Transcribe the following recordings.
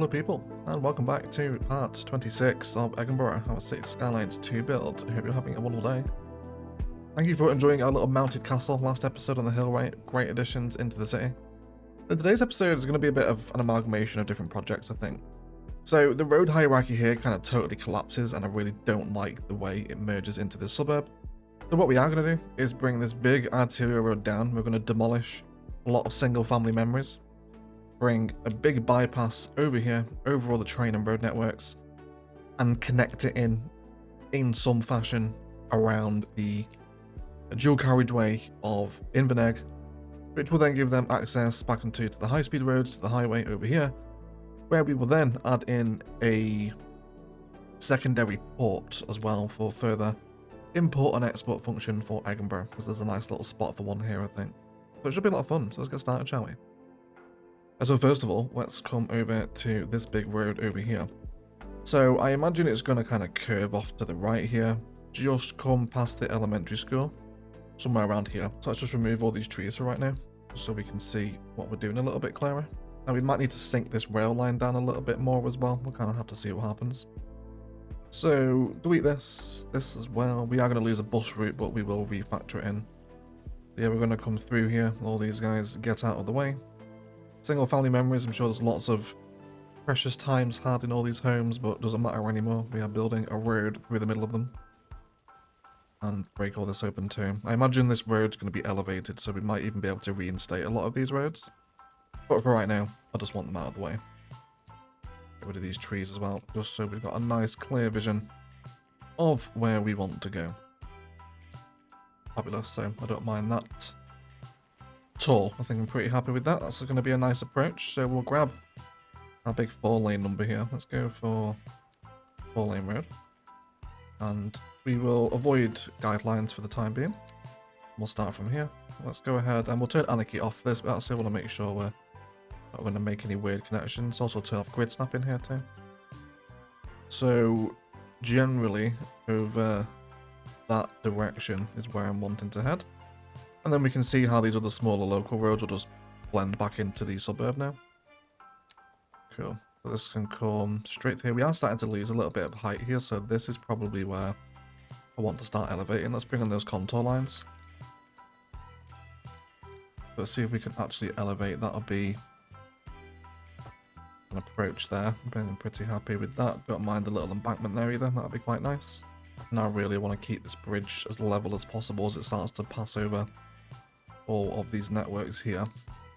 Hello people, and welcome back to part 26 of Egginburgh, our Cities Skylines 2 build. I hope you're having a wonderful day. Thank you for enjoying our little mounted castle last episode on the hill, right? Great additions into the city. And today's episode is going to be a bit of an amalgamation of different projects, I think. So the road hierarchy here kind of totally collapses, and I really don't like the way it merges into this suburb. So what we are going to do is bring this big arterial road down. We're going to demolish a lot of single family memories, bring a big bypass over here, over all the train and road networks, and connect it in some fashion around the dual carriageway of Inverness, which will then give them access back into the high-speed roads, to the highway over here, where we will then add in a secondary port as well for further import and export function for Egginburgh, because there's a nice little spot for one here, I think. So it should be a lot of fun, so let's get started, shall we? So first of all, let's come over to this big road over here. So I imagine it's going to kind of curve off to the right here, just come past the elementary school, somewhere around here. So let's just remove all these trees for right now, so we can see what we're doing a little bit clearer. And we might need to sink this rail line down a little bit more as well. We'll kind of have to see what happens. So delete this as well. We are going to lose a bus route, but we will refactor it in. Yeah, we're going to come through here. All these guys get out of the way. Single family memories, I'm sure there's lots of precious times had in all these homes, but it doesn't matter anymore. We are building a road through the middle of them. And break all this open too. I imagine this road's going to be elevated, so we might even be able to reinstate a lot of these roads. But for right now, I just want them out of the way. Get rid of these trees as well, just so we've got a nice clear vision of where we want to go. Fabulous, so I don't mind that. Tall. I think I'm pretty happy with that. That's going to be a nice approach. So we'll grab our big 4-lane number here. Let's go for 4-lane road. And we will avoid guidelines for the time being. We'll start from here. Let's go ahead and we'll turn anarchy off this, but I still want to make sure we're not going to make any weird connections. Also turn off grid snap in here too. So generally over that direction is where I'm wanting to head. And then we can see how these other smaller local roads will just blend back into the suburb now. Cool. So this can come straight here. We are starting to lose a little bit of height here, so this is probably where I want to start elevating. Let's bring in those contour lines. Let's see if we can actually elevate. That'll be an approach there. I'm pretty happy with that. Don't mind the little embankment there either. That'll be quite nice. Now I really want to keep this bridge as level as possible as it starts to pass over all of these networks here.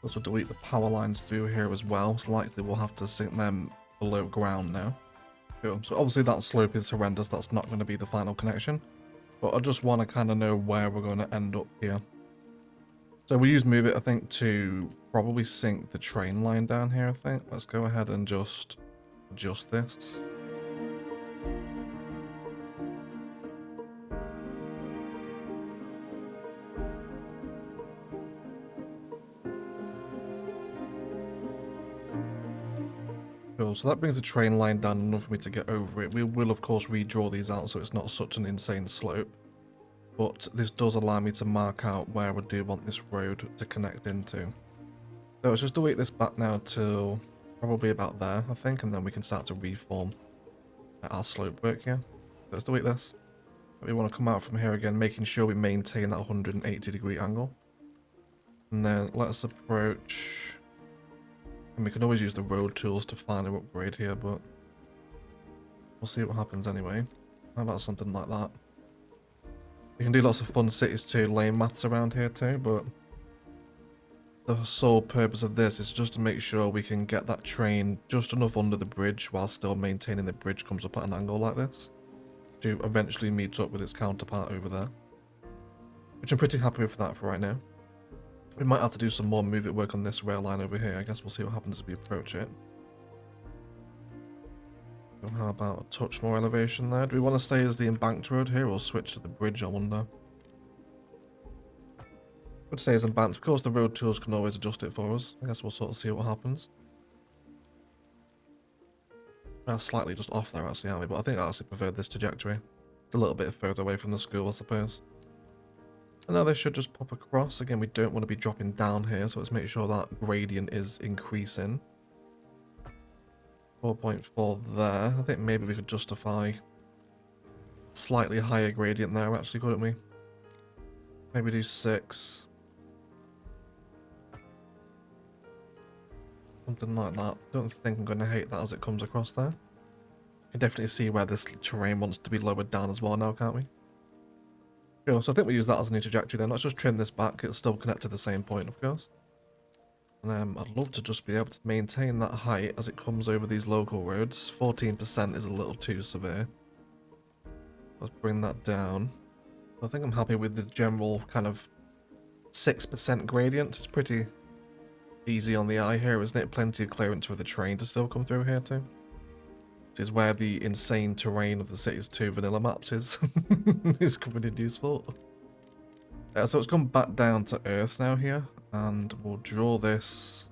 Also delete the power lines through here as well. It's likely we'll have to sink them below ground now. Cool. So obviously that slope is horrendous. That's not going to be the final connection. But I just want to kind of know where we're going to end up here. So we use move it, I think, to probably sink the train line down here, I think. Let's go ahead and just adjust this. Cool, so that brings the train line down enough for me to get over it. We will, of course, redraw these out so it's not such an insane slope. But this does allow me to mark out where I do want this road to connect into. So let's just delete this back now to probably about there, I think, and then we can start to reform our slope work here. So let's delete this. We want to come out from here again, making sure we maintain that 180-degree angle. And then let's approach... And we can always use the road tools to finally upgrade here, but we'll see what happens anyway. How about something like that? We can do lots of fun cities too, lane maths around here too, but the sole purpose of this is just to make sure we can get that train just enough under the bridge while still maintaining the bridge comes up at an angle like this to eventually meet up with its counterpart over there, which I'm pretty happy with that for right now. We might have to do some more move it work on this rail line over here. I guess we'll see what happens as we approach it. So how about a touch more elevation there? Do we want to stay as the embanked road here or switch to the bridge, I wonder? Would stay as embanked. Of course, the road tools can always adjust it for us. I guess we'll sort of see what happens. We're slightly just off there actually, aren't we? But I think I actually prefer this trajectory. It's a little bit further away from the school, I suppose. And now they should just pop across. Again, we don't want to be dropping down here, so let's make sure that gradient is increasing. 4.4 there. I think maybe we could justify slightly higher gradient there, actually, couldn't we? Maybe do 6. Something like that. Don't think I'm going to hate that as it comes across there. You can definitely see where this terrain wants to be lowered down as well now, can't we? Cool, so I think we use that as an trajectory then. Let's just trim this back. It'll still connect to the same point, of course. And I'd love to just be able to maintain that height as it comes over these local roads. 14% is a little too severe. Let's bring that down. I think I'm happy with the general kind of 6% gradient. It's pretty easy on the eye here, isn't it? Plenty of clearance for the train to still come through here too. This is where the insane terrain of the Cities 2 vanilla maps is, is coming in useful. So it's come back down to Earth now here. And we'll draw this.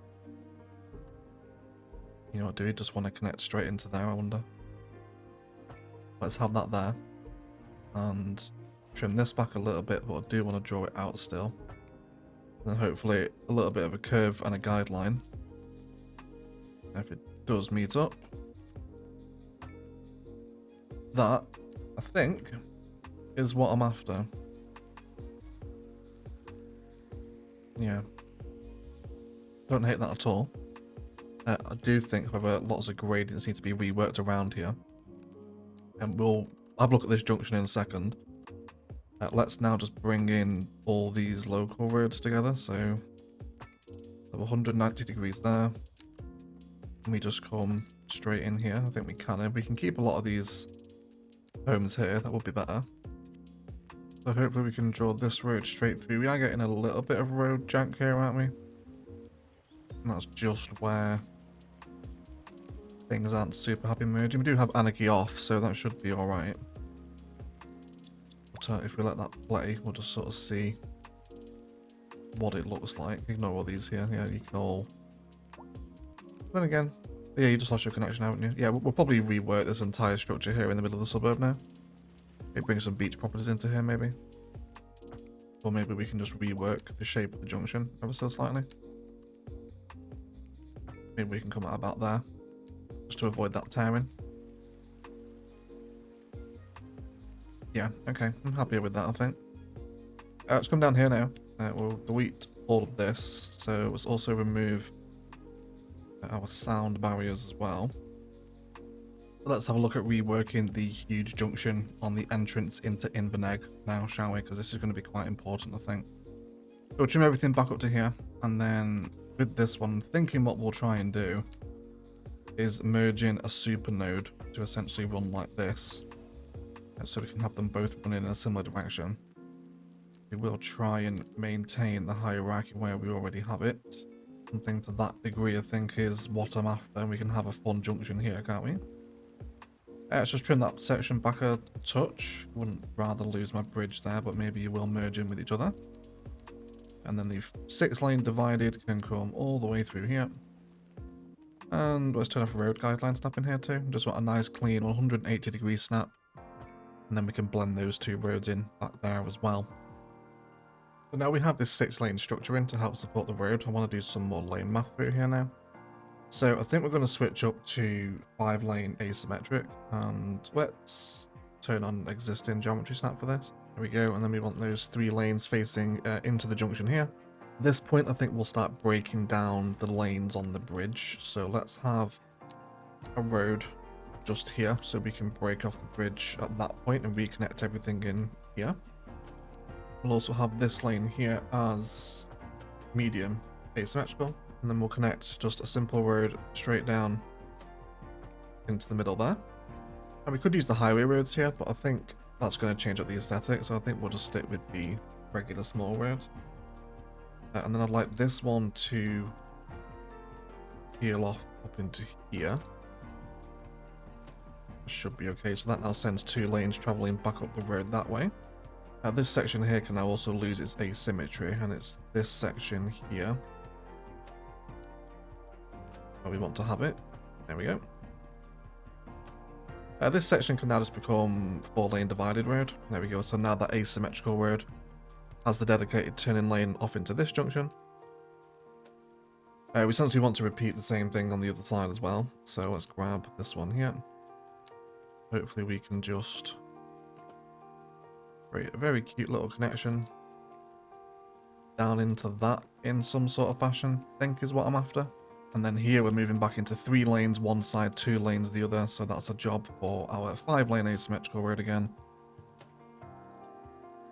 You know what, do we just want to connect straight into there, I wonder? Let's have that there. And trim this back a little bit, but I do want to draw it out still. And then hopefully a little bit of a curve and a guideline. If it does meet up. That, I think, is what I'm after. Yeah. Don't hate that at all. I do think, however, lots of gradients need to be reworked around here. And we'll have a look at this junction in a second. Let's now just bring in all these local roads together. So, 190 degrees there. And we just come straight in here. I think we can. If we can keep a lot of these homes here, that would be better. So hopefully we can draw this road straight through. We are getting a little bit of road jank here, aren't we? And that's just where things aren't super happy merging. We do have anarchy off, so that should be alright. But if we let that play, we'll just sort of see what it looks like. Ignore all these here. Yeah, you can all... Then again, yeah, you just lost your connection, haven't you? Yeah, we'll probably rework this entire structure here in the middle of the suburb now. Maybe bring some beach properties into here, maybe. Or maybe we can just rework the shape of the junction ever so slightly. Maybe we can come out about there, just to avoid that tearing. Yeah, okay, I'm happier with that, I think. Let's come down here now. We'll delete all of this, so let's also remove our sound barriers as well. Let's have a look at reworking the huge junction on the entrance into Inverness now, shall we? Because this is going to be quite important, I think. We'll trim everything back up to here, and then with this one, thinking what we'll try and do is merge in a super node to essentially run like this, so we can have them both run in a similar direction. We will try and maintain the hierarchy where we already have it. Something to that degree, I think, is what I'm after, and we can have a fun junction here, can't we? Let's just trim that section back a touch. Wouldn't rather lose my bridge there, but maybe you will merge in with each other. And then the 6-lane divided can come all the way through here. And let's turn off road guideline snap in here too. Just want a nice clean 180 degree snap. And then we can blend those two roads in back there as well. So now we have this 6-lane structure in to help support the road. I want to do some more lane math through here now. So I think we're going to switch up to 5-lane asymmetric, and let's turn on existing geometry snap for this. There we go, and then we want those 3 lanes facing into the junction here. At this point, I think we'll start breaking down the lanes on the bridge. So let's have a road just here, so we can break off the bridge at that point and reconnect everything in here. We'll also have this lane here as medium asymmetrical. And then we'll connect just a simple road straight down into the middle there. And we could use the highway roads here, but I think that's going to change up the aesthetic, so I think we'll just stick with the regular small roads. And then I'd like this one to peel off up into here. Should be okay, so that now sends 2 lanes traveling back up the road that way. This section here can now also lose its asymmetry, and it's this section here where we want to have it. There we go. This section can now just become 4-lane divided road. There we go. So now that asymmetrical road has the dedicated turning lane off into this junction. We essentially want to repeat the same thing on the other side as well. So let's grab this one here. Hopefully we can just create a very cute little connection down into that in some sort of fashion, I think is what I'm after. And then here we're moving back into 3 lanes, one side, 2 lanes the other. So that's a job for our 5-lane asymmetrical road again,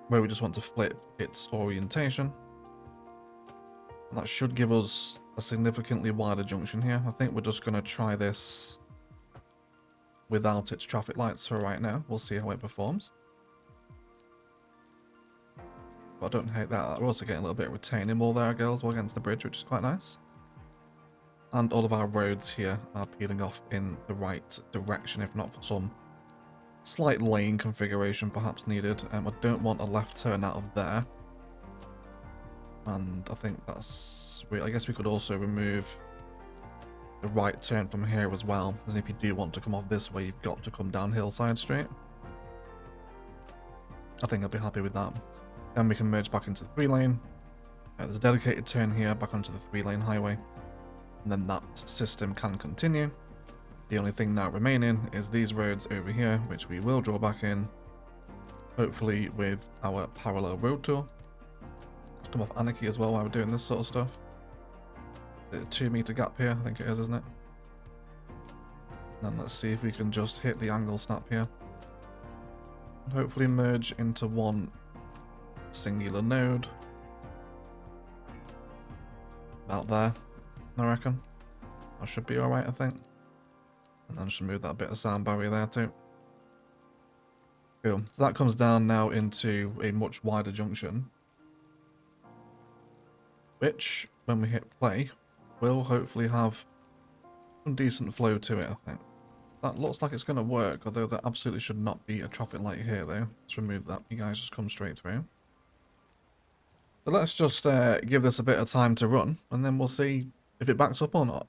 where we just want to flip its orientation. And that should give us a significantly wider junction here. I think we're just going to try this without its traffic lights for right now. We'll see how it performs. But I don't hate that. We're also getting a little bit of retaining wall there, girls, against the bridge, which is quite nice. And all of our roads here are peeling off in the right direction, if not for some slight lane configuration perhaps needed. I don't want a left turn out of there. And I think that's... I guess we could also remove the right turn from here as well. And if you do want to come off this way, you've got to come down Hillside Street. I think I'll be happy with that. Then we can merge back into the 3-lane. There's a dedicated turn here back onto the 3-lane highway. And then that system can continue. The only thing now remaining is these roads over here, which we will draw back in, hopefully with our parallel road tool. Come off Anarchy as well while we're doing this sort of stuff. The 2-meter gap here, I think it is, isn't it? And then let's see if we can just hit the angle snap here. And hopefully merge into one singular node. About there, I reckon. That should be alright, I think. And then just remove that bit of sound barrier there too. Cool. So that comes down now into a much wider junction, which, when we hit play, will hopefully have some decent flow to it, I think. That looks like it's going to work, although there absolutely should not be a traffic light here, though. Let's remove that. You guys just come straight through. So let's just give this a bit of time to run, and then we'll see if it backs up or not.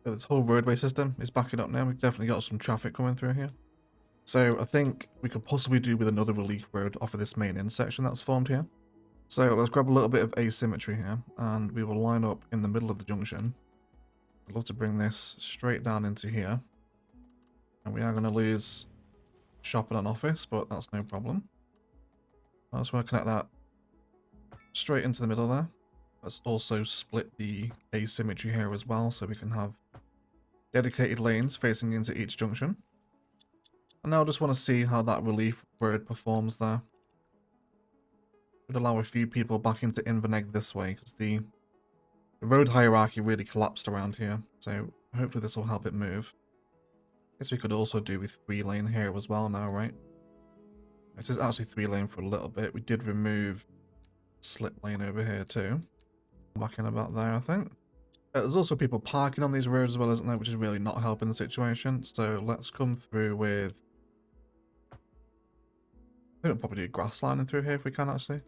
This whole roadway system is backing up now. We've definitely got some traffic coming through here. So I think we could possibly do with another relief road off of this main intersection that's formed here. So let's grab a little bit of asymmetry here, and we will line up in the middle of the junction. I'd love to bring this straight down into here. And we are going to lose shopping and office, but that's no problem. I just want to connect that straight into the middle there. Let's also split the asymmetry here as well, so we can have dedicated lanes facing into each junction. And now I just want to see how that relief road performs there. Should allow a few people back into Inverness this way, because the road hierarchy really collapsed around here. So hopefully this will help it move. I guess we could also do with 3-lane here as well now, right? This is actually 3-lane for a little bit. We did remove slip lane over here too. Back in about there, I think. There's also people parking on these roads as well, isn't there? Which is really not helping the situation. So let's come through with... I think we'll probably do grass lining through here if we can, actually.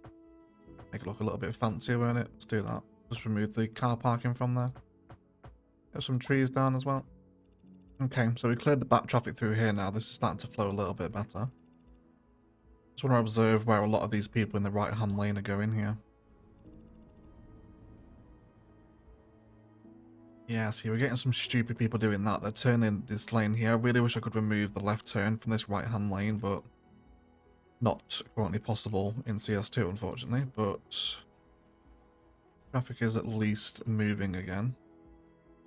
Make it look a little bit fancier, won't it? Let's do that. Just remove the car parking from there. Get some trees down as well. Okay, so we cleared the back traffic through here now. This is starting to flow a little bit better. Just want to observe where a lot of these people in the right-hand lane are going here. Yeah, see, we're getting some stupid people doing that. They're turning this lane here. I really wish I could remove the left turn from this right-hand lane, but not currently possible in CS2, unfortunately. But traffic is at least moving again.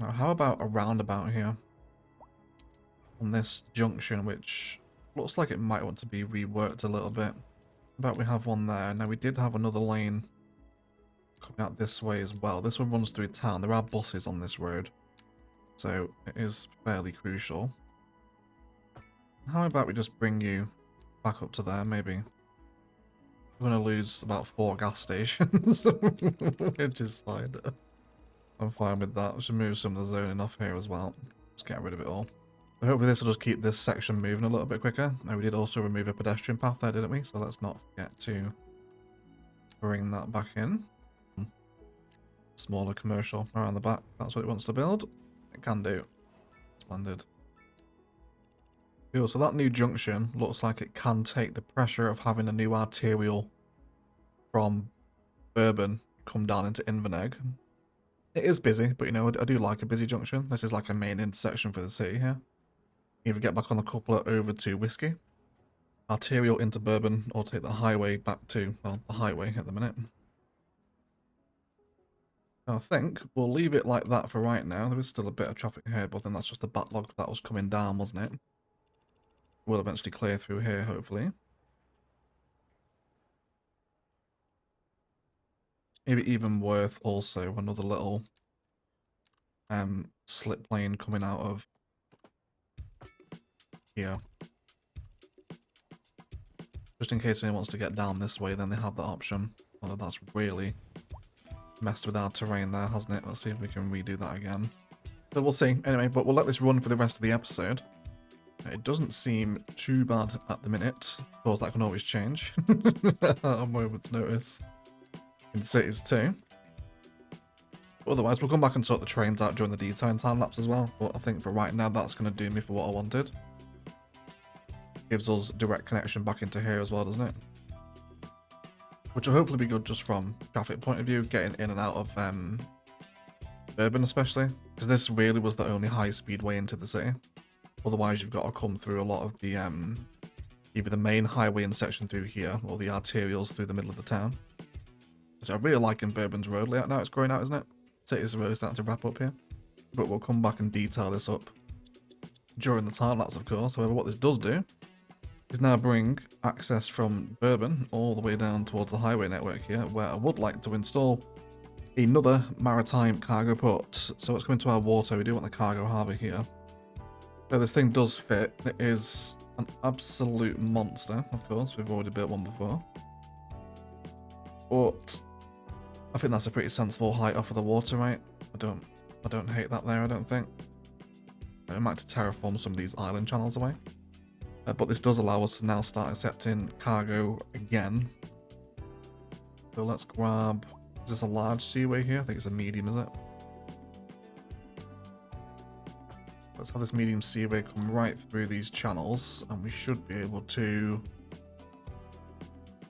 Now, how about a roundabout here on this junction, which looks like it might want to be reworked a little bit. How about we have one there? Now, we did have another lane coming out this way as well. This one runs through town. There are buses on this road, so it is fairly crucial. How about we just bring you back up to there, maybe? We're going to lose about 4 gas stations, which is fine. I'm fine with that. We should move some of the zoning off here as well. Just get rid of it all. Hopefully this will just keep this section moving a little bit quicker. Now we did also remove a pedestrian path there, didn't we? So let's not forget to bring that back in. Smaller commercial around the back. That's what it wants to build. It can do. Splendid. Cool, so that new junction looks like it can take the pressure of having a new arterial from Bourbon come down into Inverness. It is busy, but you know, I do like a busy junction. This is like a main intersection for the city here. Either get back on the coupler over to Whiskey, arterial into Bourbon, or take the highway back to, well, the highway at the minute. I think we'll leave it like that for right now. There is still a bit of traffic here, but then that's just the backlog that was coming down, wasn't it? We'll eventually clear through here, hopefully. Maybe even worth also another little slip lane coming out of here. Just in case anyone wants to get down this way, then they have that option. Although that's really messed with our terrain there, hasn't it? Let's see if we can redo that again. So we'll see. Anyway, but we'll let this run for the rest of the episode. It doesn't seem too bad at the minute. Of course, that can always change at a moment's notice. In cities too. Otherwise, we'll come back and sort the trains out during the daytime time-lapse as well. But I think for right now, that's going to do me for what I wanted. Gives us direct connection back into here as well, doesn't it? Which will hopefully be good just from traffic point of view, getting in and out of Bourbon especially. Because this really was the only high-speed way into the city. Otherwise, you've got to come through a lot of the either the main highway intersection through here, or the arterials through the middle of the town. Which I really like in Bourbon's road layout now. It's growing out, isn't it? City's really starting to wrap up here. But we'll come back and detail this up during the time-lapse, of course. However, what this does do is now bring access from Bourbon all the way down towards the highway network here, where I would like to install another Maritime cargo port. So it's coming to our water. We do want the cargo harbour here. So this thing does fit. It is an absolute monster, of course. We've already built one before. But I think that's a pretty sensible height off of the water, right? I don't hate that there, I don't think. I might have to terraform some of these island channels away. But this does allow us to now start accepting cargo again. So let's grab... Is this a large seaway here? I think it's a medium, is it? Let's have this medium seaway come right through these channels, and we should be able to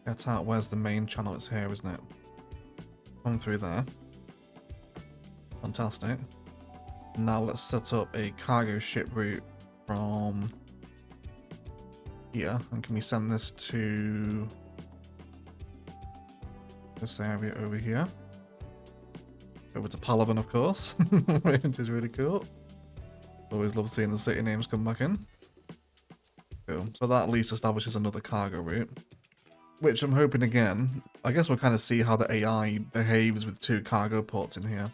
get out. Where's the main channel? It's here, isn't it? Come through there. Fantastic. Now let's set up a cargo ship route from here. And can we send this to this area over here? Over to Palavan, of course, which is really cool. Always love seeing the city names come back in. Cool. So that at least establishes another cargo route. Which I'm hoping again, I guess we'll kind of see how the AI behaves with two cargo ports in here.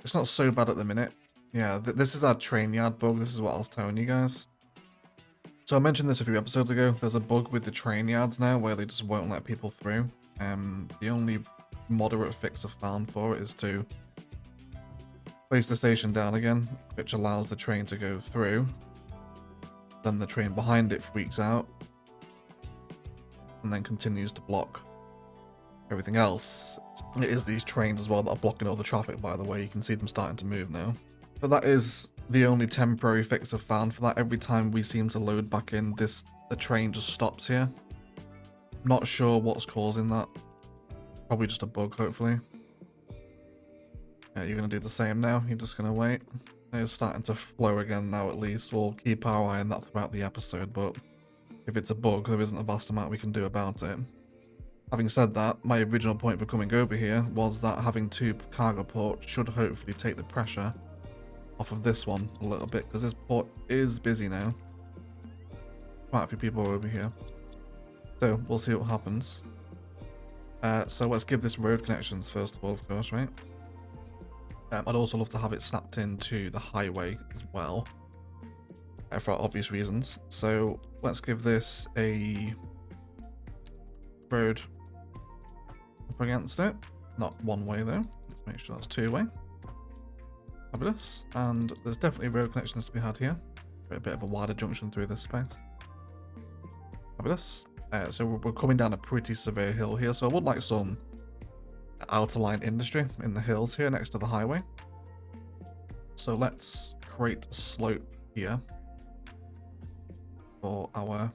It's not so bad at the minute. Yeah, this is our train yard bug. This is what I was telling you guys. So I mentioned this a few episodes ago. There's a bug with the train yards now where they just won't let people through. The only moderate fix I've found for it is to place the station down again, which allows the train to go through. Then the train behind it freaks out and then continues to block everything else. It is these trains as well that are blocking all the traffic, by the way. You can see them starting to move now. But that is the only temporary fix I've found for that. Every time we seem to load back in, the train just stops here. Not sure what's causing that. Probably just a bug, hopefully. Yeah, you're going to do the same now. You're just going to wait. It's starting to flow again now, at least. We'll keep our eye on that throughout the episode, but if it's a bug, there isn't a vast amount we can do about it. Having said that, my original point for coming over here was that having two cargo ports should hopefully take the pressure off of this one a little bit, because this port is busy now. Quite a few people are over here. So, we'll see what happens. So let's give this road connections first of all, of course, right? I'd also love to have it snapped into the highway as well, for obvious reasons. So let's give this a road up against it. Not one way though. Let's make sure that's two way. Fabulous. And there's definitely road connections to be had here. A bit of a wider junction through this space. Fabulous. So we're coming down a pretty severe hill here, so I would like some outer line industry in the hills here next to the highway. So let's create a slope here for our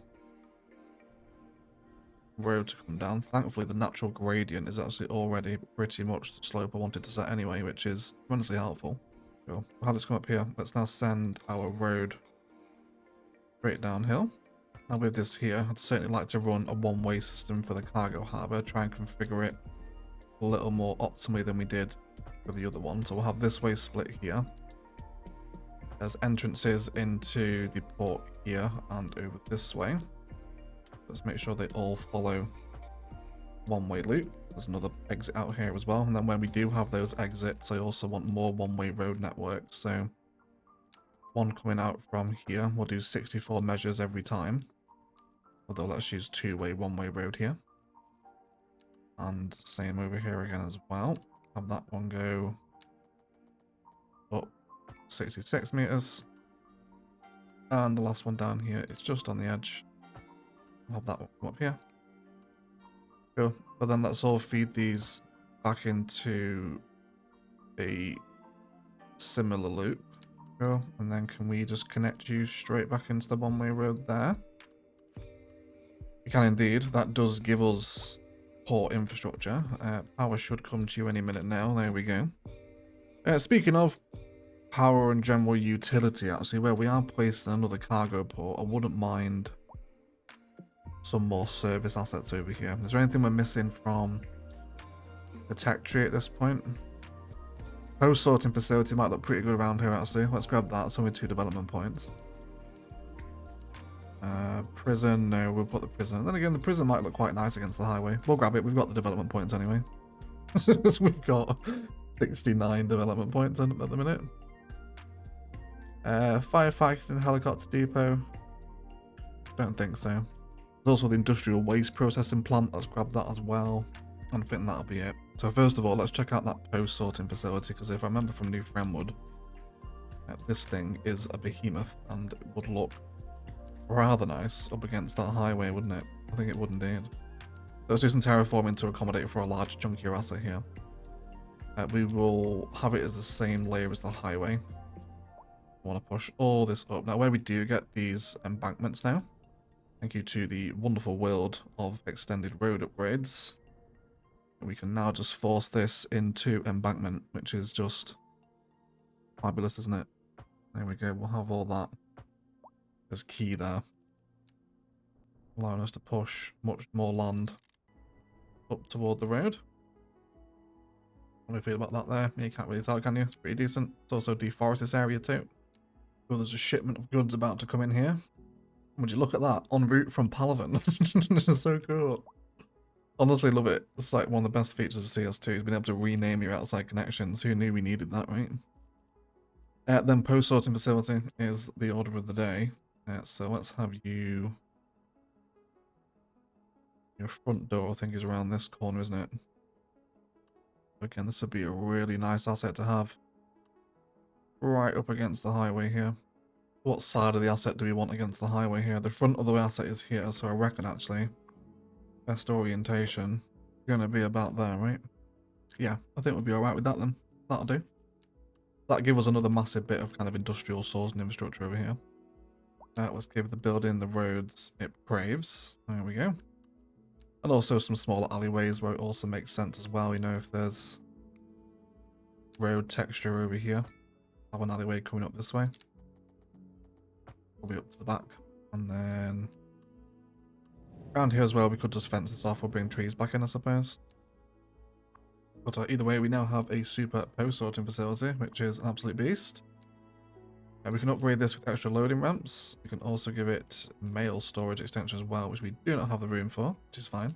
road to come down. Thankfully the natural gradient is actually already pretty much the slope I wanted to set anyway, which is tremendously helpful. Cool. We'll have this come up here. Let's now send our road straight downhill. Now with this here, I'd certainly like to run a one-way system for the cargo harbour, try and configure it a little more optimally than we did for the other one. So we'll have this way split here. There's entrances into the port here and over this way. Let's make sure they all follow one-way loop. There's another exit out here as well. And then when we do have those exits, I also want more one-way road networks. So one coming out from here, we'll do 64 measures every time. Although let's use two-way, one-way road here. And same over here again as well. Have that one go up 66 meters. And the last one down here is just on the edge. Have that one come up here. Cool. But then let's all feed these back into a similar loop. Cool. And then can we just connect you straight back into the one-way road there? We can indeed. That does give us port infrastructure. Power should come to you any minute now. There we go. Speaking of power and general utility, actually, where we are placing another cargo port, I wouldn't mind some more service assets over here. Is there anything we're missing from the tech tree at this point? Post sorting facility might look pretty good around here, actually. Let's grab that. It's only 2 development points. Prison, no, we'll put the prison. Then again, the prison might look quite nice against the highway. We'll grab it. We've got the development points anyway. We've got 69 development points at the minute. Firefighting helicopter depot. Don't think so. There's also the industrial waste processing plant. Let's grab that as well. And I think that'll be it. So first of all, let's check out that post sorting facility, because if I remember from New Friendwood, this thing is a behemoth and it would look rather nice up against that highway, wouldn't it? I think it would indeed. Let's do some terraforming to accommodate for a large chunkier asset here. We will have it as the same layer as the highway. I want to push all this up. Now where we do get these embankments now, thank you to the wonderful world of extended road upgrades, we can now just force this into embankment, which is just fabulous, isn't it? There we go. We'll have all that as key there, allowing us to push much more land up toward the road. What do you feel about that there? You can't really tell, can you? It's pretty decent. It's also deforested this area too. Oh, there's a shipment of goods about to come in here. Would you look at that? En route from Palaven. It's so cool. Honestly, love it. It's like one of the best features of CS2 is being able to rename your outside connections. Who knew we needed that, right? Then post-sorting facility is the order of the day. So let's have you... Your front door, I think, is around this corner, isn't it? Again, this would be a really nice asset to have. Right up against the highway here. What side of the asset do we want against the highway here? The front of the asset is here, so I reckon actually best orientation going to be about there, right? Yeah, I think we'll be alright with that then. That'll do. That'll give us another massive bit of kind of industrial source and infrastructure over here. Let's give the building the roads it craves. There we go. And also some smaller alleyways where it also makes sense as well. You know, if there's road texture over here, have an alleyway coming up this way. We'll be up to the back. And then around here as well, we could just fence this off or bring trees back in, I suppose. But either way, we now have a super post sorting facility, which is an absolute beast. We can upgrade this with extra loading ramps. We can also give it mail storage extension as well, which we do not have the room for, which is fine.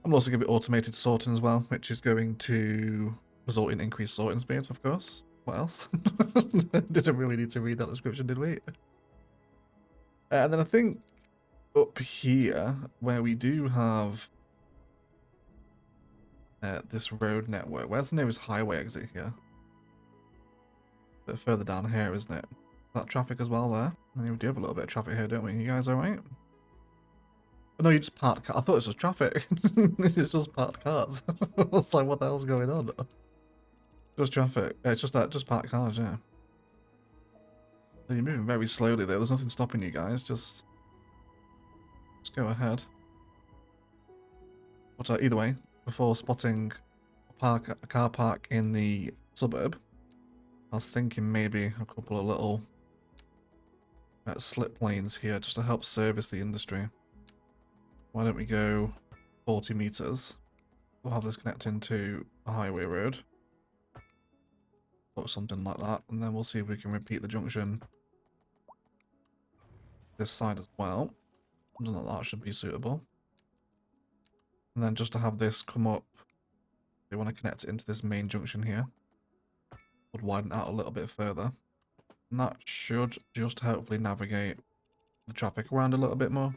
And also give it automated sorting as well, which is going to result in increased sorting speed, of course. What else? Didn't really need to read that description, did we? And then I think up here, where we do have this road network, where's the nearest highway exit here? A bit further down here, isn't it? That traffic as well there. And we do have a little bit of traffic here, don't we? You guys alright? Oh, no, you just parked I thought it was just traffic. It's just parked cars. I was like, what the hell's going on? Just traffic. It's just parked cars, yeah. You're moving very slowly there. There's nothing stopping you guys. Just go ahead. But either way, before spotting a car park in the suburb, I was thinking maybe a couple of little slip lanes here just to help service the industry. Why don't we go 40 meters? We'll have this connecting to a highway road. Or something like that. And then we'll see if we can repeat the junction this side as well. Something like that should be suitable. And then just to have this come up, we want to connect it into this main junction here. Would widen out a little bit further. And that should just hopefully navigate the traffic around a little bit more.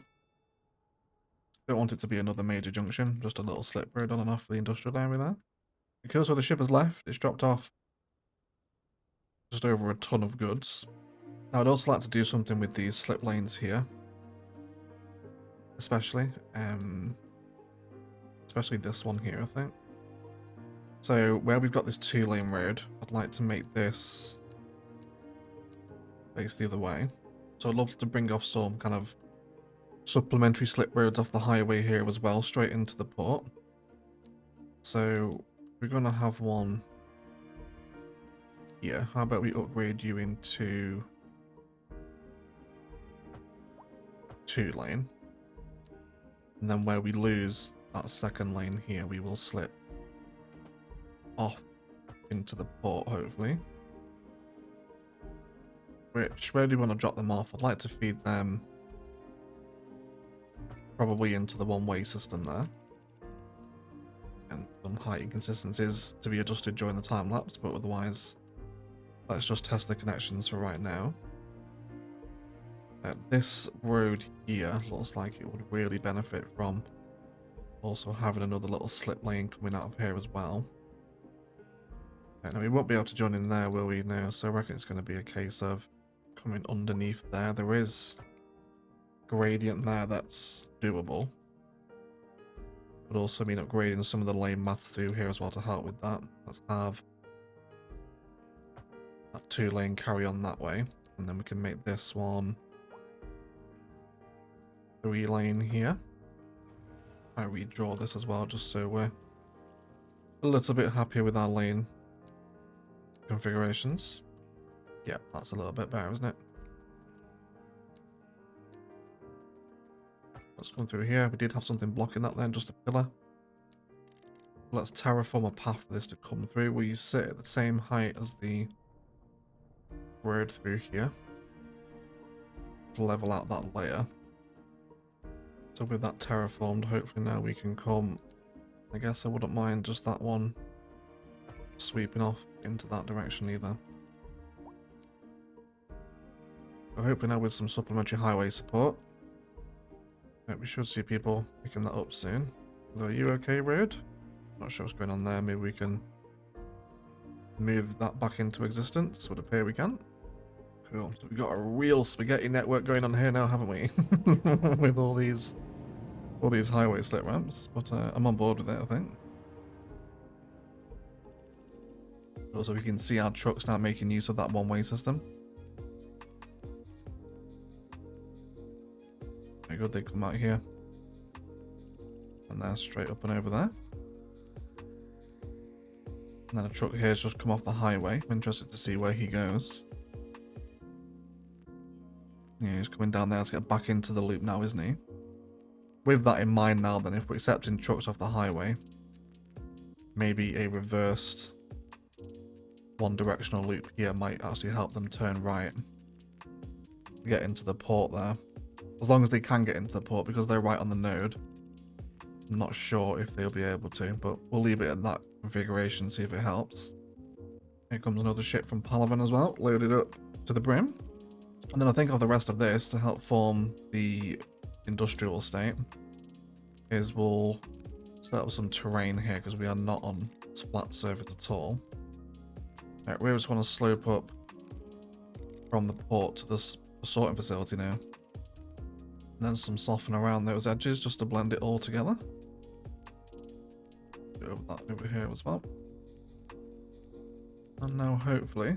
Don't want it to be another major junction, just a little slip road on and off the industrial area there. Because where the ship has left, it's dropped off just over a ton of goods. Now I'd also like to do something with these slip lanes here. Especially this one here, I think. So where we've got this 2-lane road, I'd like to make this face the other way. So I'd love to bring off some kind of supplementary slip roads off the highway here as well, straight into the port. So we're going to have one here. How about we upgrade you into 2-lane? And then where we lose that second lane here, we will slip off into the port, hopefully. Where do you want to drop them off? I'd like to feed them probably into the one-way system there. And some height inconsistencies to be adjusted during the time lapse, but otherwise, let's just test the connections for right now. This road here looks like it would really benefit from also having another little slip lane coming out of here as well. Now we won't be able to join in there, will we? No, so I reckon it's going to be a case of coming underneath there. There is gradient there that's doable. But also mean upgrading some of the lane maths through here as well to help with that. Let's have that 2-lane carry on that way. And then we can make this one 3-lane here. I redraw this as well just so we're a little bit happier with our lane configurations. Yeah, that's a little bit better, isn't it? Let's come through here. We did have something blocking that then, just a pillar. Let's terraform a path for this to come through. Will you sit at the same height as the road through here to level out that layer? So with that terraformed, hopefully now we can come. I guess I wouldn't mind just that one sweeping off into that direction either. So hopefully now with some supplementary highway support, we should see people picking that up soon. Are you okay, road? Not sure what's going on there. Maybe we can move that back into existence. Would appear we can. Cool. So we've got a real spaghetti network going on here now, haven't we? With all these highway slip ramps. But I'm on board with it, I think. Also, we can see our trucks now making use of that one-way system. Very good, they come out here. And they're straight up and over there. And then a truck here has just come off the highway. I'm interested to see where he goes. Yeah, he's coming down there to get back into the loop now, isn't he? With that in mind now, then, if we're accepting trucks off the highway, maybe a reversed one-directional loop here might actually help them turn right. Get into the port there. As long as they can get into the port, because they're right on the node. I'm not sure if they'll be able to, but we'll leave it at that configuration, see if it helps. Here comes another ship from Palavan as well, loaded up to the brim. And then I think of the rest of this to help form the industrial estate is we'll set up some terrain here because we are not on flat surface at all. Right, we just want to slope up from the port to the sorting facility now. And then some soften around those edges just to blend it all together. Do that over here as well. And now hopefully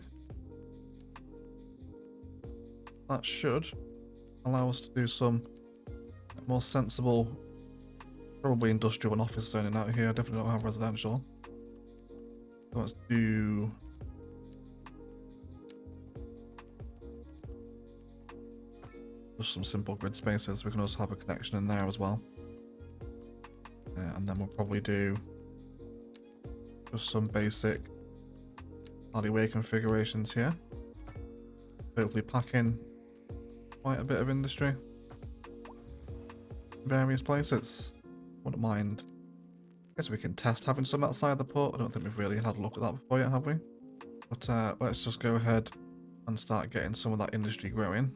that should allow us to do some more sensible, probably industrial and office zoning out here. Definitely don't have residential. So let's do just some simple grid spaces. We can also have a connection in there as well. And then we'll probably do just some basic alleyway configurations here. Hopefully pack in quite a bit of industry in various places. Wouldn't mind. Guess we can test having some outside the port. I don't think we've really had a look at that before yet, have we? But let's just go ahead and start getting some of that industry growing.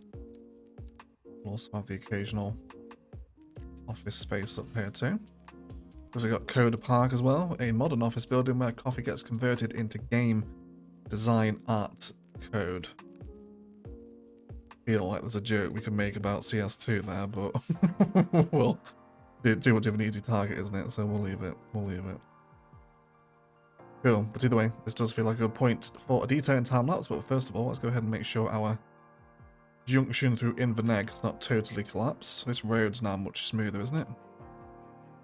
We'll also have the occasional office space up here too. Because we've got Coda Park as well, a modern office building where coffee gets converted into game design art code. Feel like there's a joke we can make about CS2 there, but well, too much of an easy target, isn't it? So we'll leave it. We'll leave it. Cool. But either way, this does feel like a good point for a detailing time lapse. But first of all, let's go ahead and make sure our junction through Inverness is not totally collapsed. This road's now much smoother, isn't it?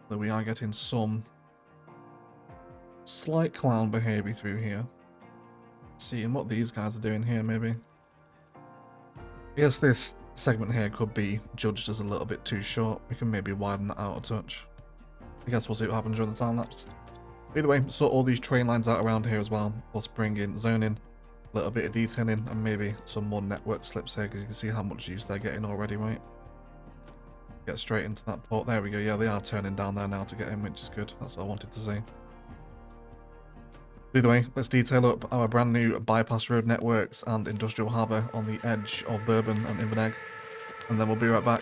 So we are getting some slight clown behavior through here. Seeing what these guys are doing here, maybe. I guess this segment here could be judged as a little bit too short. We can maybe widen that out a touch. I guess we'll see what happens during the time lapse. Either way, sort all these train lines out around here as well. Plus bring in zoning, a little bit of detailing, and maybe some more network slips here because you can see how much use they're getting already, right? Get straight into that port. There we go. Yeah, they are turning down there now to get in, which is good. That's what I wanted to see. Either way, let's detail up our brand new bypass road networks and industrial harbour on the edge of Bourbon and Inverness, and then we'll be right back.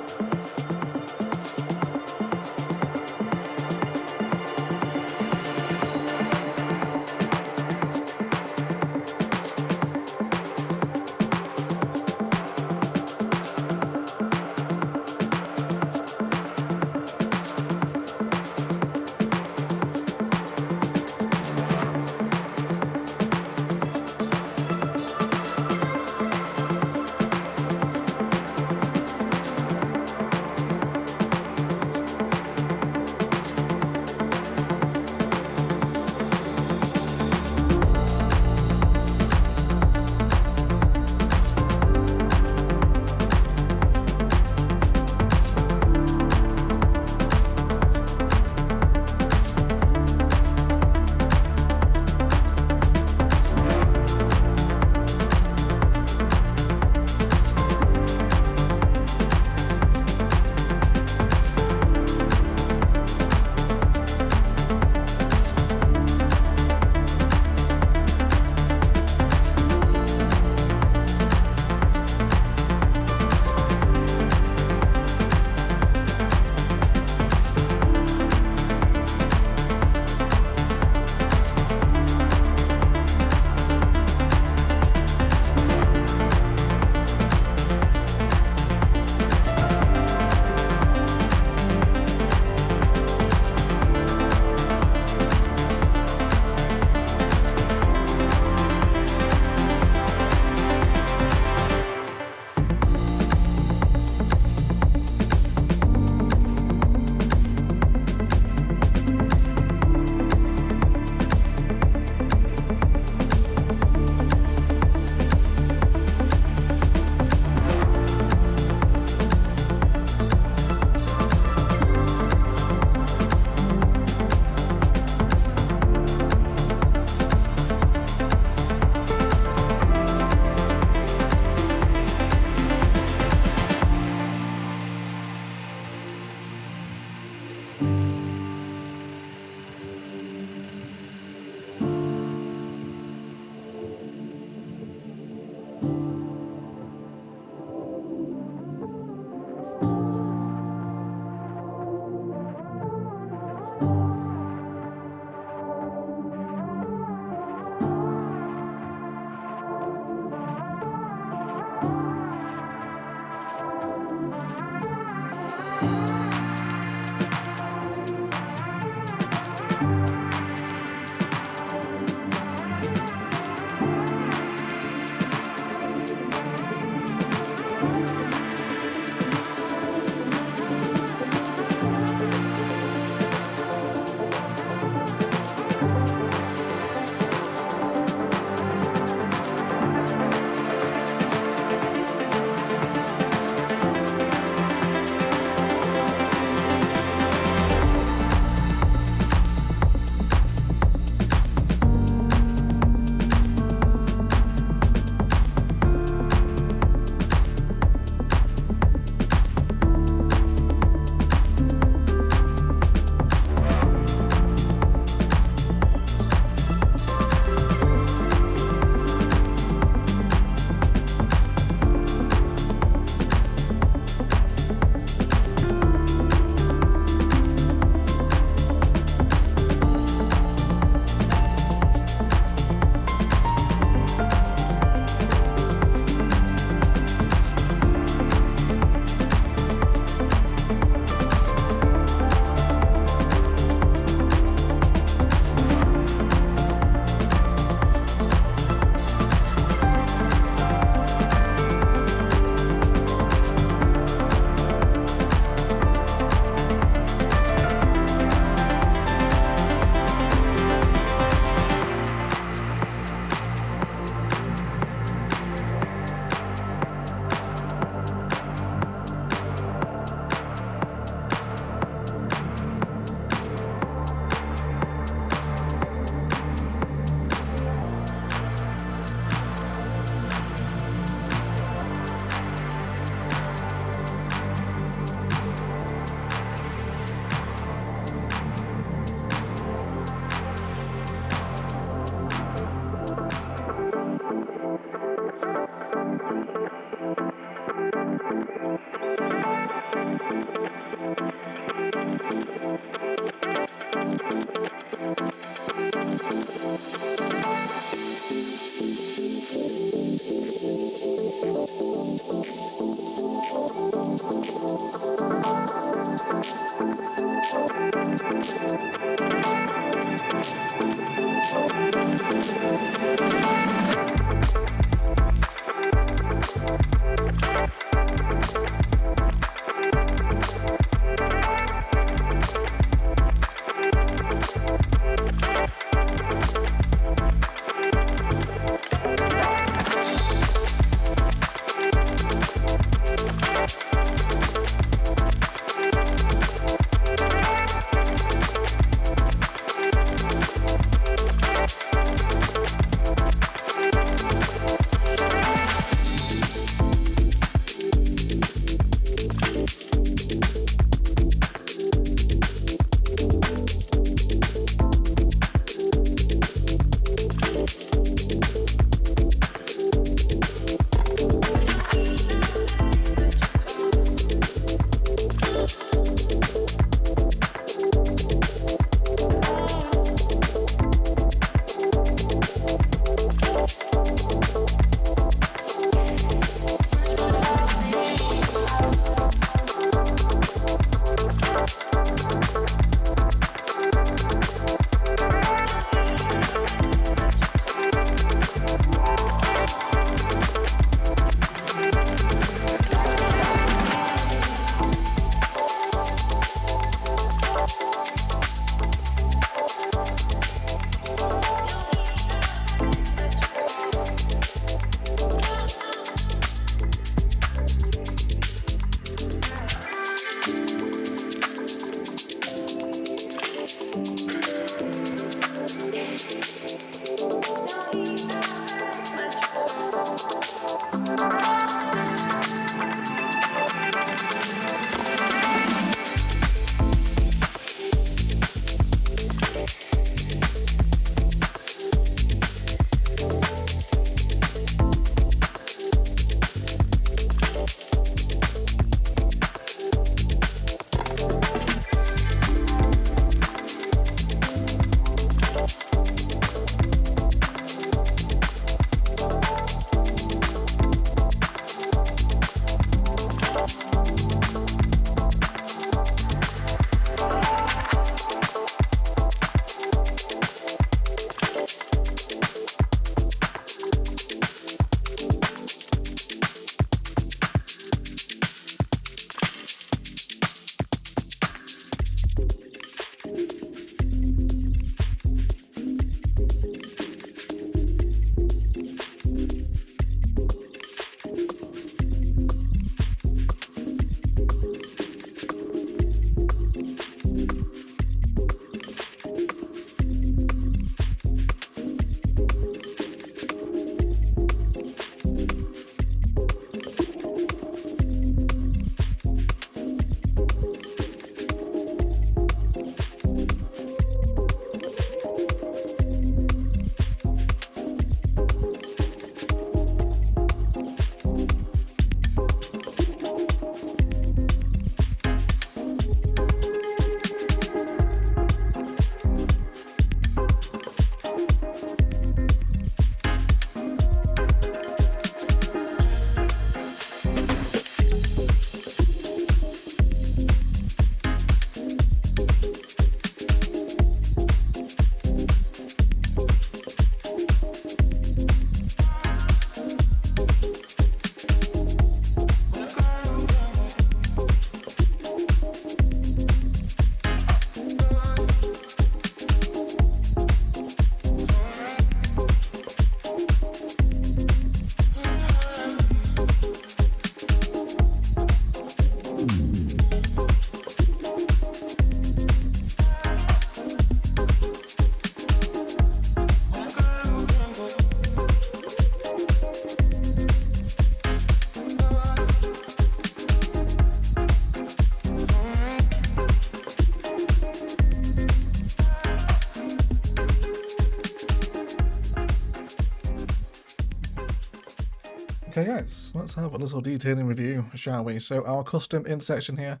Right, let's have a little detailing review, shall we? So our custom intersection here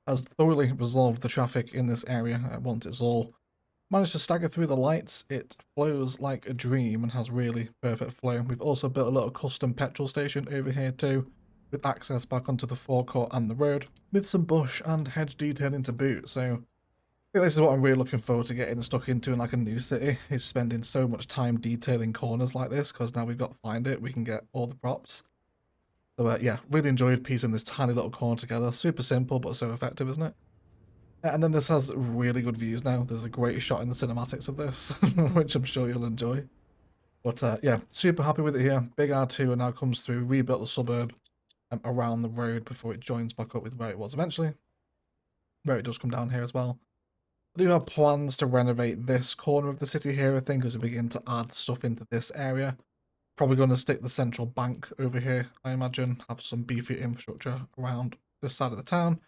has thoroughly resolved the traffic in this area. Once it's all managed to stagger through the lights, it flows like a dream and has really perfect flow. We've also built a little custom petrol station over here too, with access back onto the forecourt and the road, with some bush and hedge detailing to boot. So I think this is what I'm really looking forward to getting stuck into in like a new city, is spending so much time detailing corners like this, because now we've got Find It, we can get all the props. So yeah, really enjoyed piecing this tiny little corner together. Super simple, but so effective, isn't it? And then this has really good views now. There's a great shot in the cinematics of this, which I'm sure you'll enjoy. But yeah, super happy with it here. Big R2 and now comes through, rebuilt the suburb around the road before it joins back up with where it was eventually. Where it does come down here as well. I do have plans to renovate this corner of the city here, I think, as we begin to add stuff into this area. Probably going to stick the central bank over here, I imagine. Have some beefy infrastructure around this side of the town.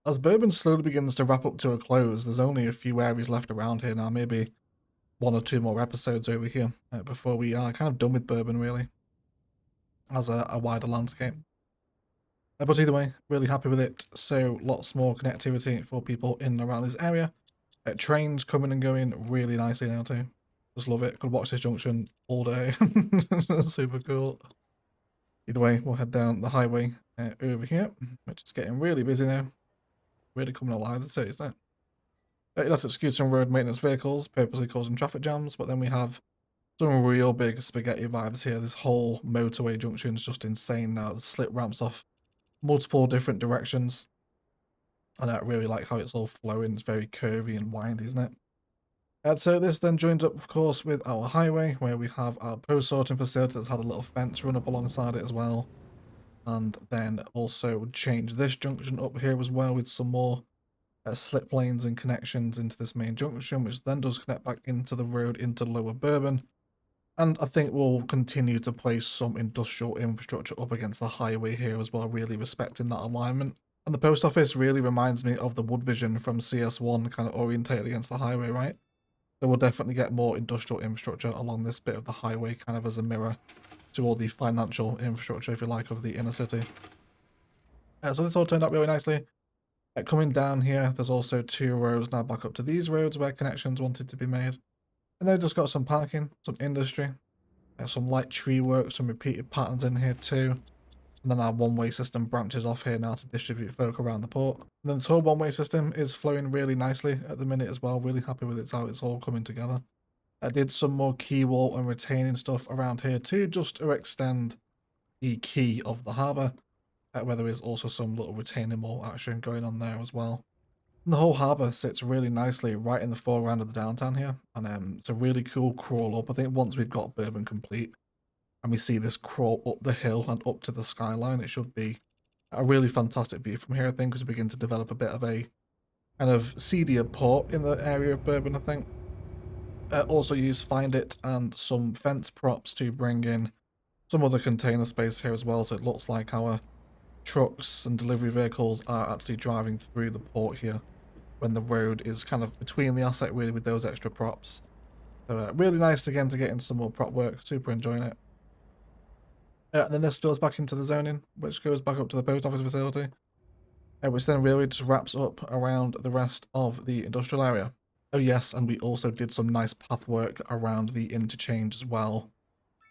As Bourbon slowly begins to wrap up to a close, there's only a few areas left around here now, maybe 1 or 2 more episodes over here before we are kind of done with Bourbon, really, as a wider landscape. But either way, really happy with it. So lots more connectivity for people in and around this area. Trains coming and going really nicely now too. Just love it. Could watch this junction all day. Super cool. Either way, we'll head down the highway over here, which is getting really busy now. Really coming alive, the city, isn't it? You'll have to excuse some road maintenance vehicles, purposely causing traffic jams, but then we have some real big spaghetti vibes here. This whole motorway junction is just insane now. The slip ramps off multiple different directions. And I really like how it's all flowing. It's very curvy and windy, isn't it? So this then joins up, of course, with our highway, where we have our post sorting facility that's had a little fence run up alongside it as well. And then also change this junction up here as well with some more slip lanes and connections into this main junction, which then does connect back into the road into Lower Bourbon. And I think we'll continue to place some industrial infrastructure up against the highway here as well, really respecting that alignment. And the post office really reminds me of the Wood Vision from CS1, kind of orientated against the highway, right? So we'll definitely get more industrial infrastructure along this bit of the highway, kind of as a mirror to all the financial infrastructure, if you like, of the inner city. So this all turned out really nicely. Coming down here, there's also 2 roads now back up to these roads where connections wanted to be made. And then just got some parking, some industry, some light tree work, some repeated patterns in here too. And then our one-way system branches off here now to distribute folk around the port. And then this whole one-way system is flowing really nicely at the minute as well. Really happy with it, how it's all coming together. I did some more key wall and retaining stuff around here too, just to extend the key of the harbour, where there is also some little retaining wall action going on there as well. And the whole harbour sits really nicely right in the foreground of the downtown here, and it's a really cool crawl up. I think once we've got Bourbon complete and we see this crawl up the hill and up to the skyline, it should be a really fantastic view from here, I think, as we begin to develop a bit of a kind of seedier port in the area of Bourbon, I think. Also use Find It and some fence props to bring in some other container space here as well, so it looks like our trucks and delivery vehicles are actually driving through the port here when the road is kind of between the asset, really, with those extra props. So really nice again to get into some more prop work. Super enjoying it. And then this spills back into the zoning, which goes back up to the post office facility, which then really just wraps up around the rest of the industrial area. Oh yes, and we also did some nice path work around the interchange as well,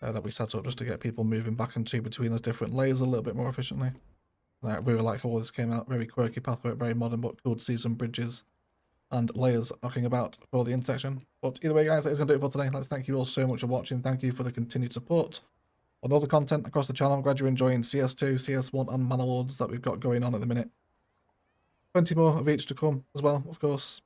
that we set up just to get people moving back and to between those different layers a little bit more efficiently. I really like how all this came out. Very quirky pathwork, very modern, but cool to see some bridges and layers knocking about for the intersection. But either way, guys, that is going to do it for today. Let's thank you all so much for watching. Thank you for the continued support on all the content across the channel. I'm glad you're enjoying CS2, CS1 and Man Awards that we've got going on at the minute. Plenty more of each to come as well, of course.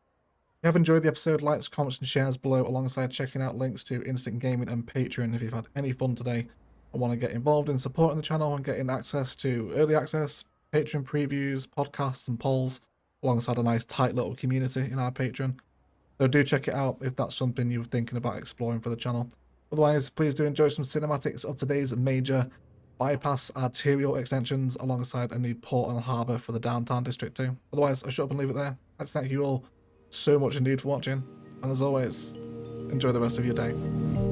If you have enjoyed the episode, likes, comments and shares below, alongside checking out links to Instant Gaming and Patreon if you've had any fun today and want to get involved in supporting the channel and getting access to early access, Patreon previews, podcasts and polls, alongside a nice tight little community in our Patreon. So do check it out if that's something you're thinking about exploring for the channel. Otherwise, please do enjoy some cinematics of today's major bypass arterial extensions alongside a new port and harbour for the downtown district too. Otherwise, I'll shut up and leave it there. Let's thank you all so much indeed for watching, and as always, enjoy the rest of your day.